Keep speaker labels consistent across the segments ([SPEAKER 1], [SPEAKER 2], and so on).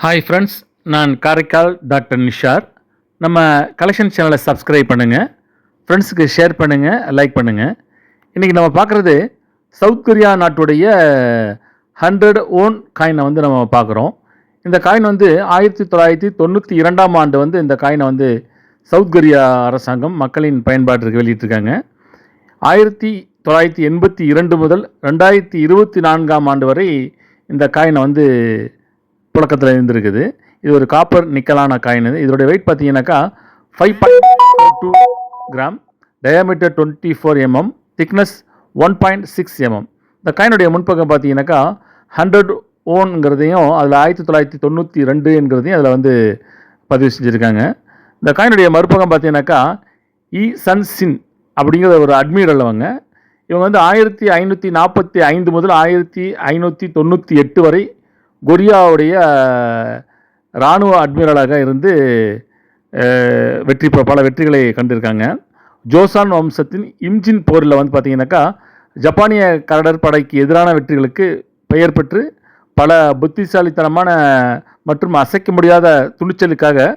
[SPEAKER 1] Hi friends, நான் Karaikal doctor Nishar. நம்ம collection சேனலை சப்ஸ்கிரைப் பண்ணுங்கள், ஃப்ரெண்ட்ஸுக்கு ஷேர் பண்ணுங்கள், லைக் பண்ணுங்கள். இன்றைக்கி நம்ம பார்க்குறது சவுத் கொரியா நாட்டுடைய 100 ஓன் காயினை வந்து நம்ம பார்க்குறோம். இந்த காயின் வந்து 1992ஆம் ஆண்டு வந்து இந்த காயினை வந்து சவுத் கொரியா அரசாங்கம் மக்களின் பயன்பாட்டிற்கு வெளியிட்டிருக்காங்க. 1982 முதல் 2024ஆம் ஆண்டு வரை இந்த காயினை வந்து புழக்கத்தில் இருந்திருக்குது. இது ஒரு காப்பர் நிக்கலான காயின். இதோடைய வெயிட் பார்த்தீங்கன்னாக்கா 5.42 gram, diameter 24 mm, thickness 1.6 mm. இந்த காயினுடைய முன்பக்கம் பார்த்தீங்கன்னாக்கா 100 ஓன்ங்கிறதையும் அதில் 1992 என்கிறதையும் அதில் வந்து பதிவு செஞ்சுருக்காங்க. இந்த காயினுடைய மறுபக்கம் பார்த்தீங்கன்னாக்கா சன் சின் அப்படிங்கிற ஒரு அட்மிரல் இவங்க வந்து 1545 முதல் 1598 வரை கொரியாவுடைய இராணுவ அட்மிரலாக இருந்து பல வெற்றிகளை கண்டிருக்காங்க. ஜோசான் வம்சத்தின் இம்ஜின் போரில் வந்து பார்த்திங்கனாக்கா ஜப்பானிய கடற்படைக்கு எதிரான வெற்றிகளுக்கு பெயர் பெற்று பல புத்திசாலித்தனமான மற்றும் அசைக்க முடியாத துணிச்சலுக்காக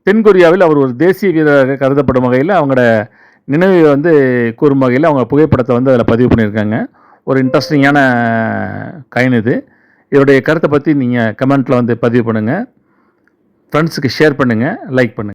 [SPEAKER 1] தென்கொரியாவில் அவர் ஒரு தேசிய வீரராக கருதப்படும் வகையில் அவங்களோட நினைவை வந்து கூறும் வகையில் அவங்க புகைப்படத்தை வந்து அதில் பதிவு பண்ணியிருக்காங்க. ஒரு இன்ட்ரெஸ்டிங்கான காயின் இது. இதோடைய கருத்தை பற்றி நீங்கள் கமெண்ட்டில் வந்து பதிவு பண்ணுங்கள், ஃப்ரெண்ட்ஸுக்கு ஷேர் பண்ணுங்கள், லைக் பண்ணுங்கள்.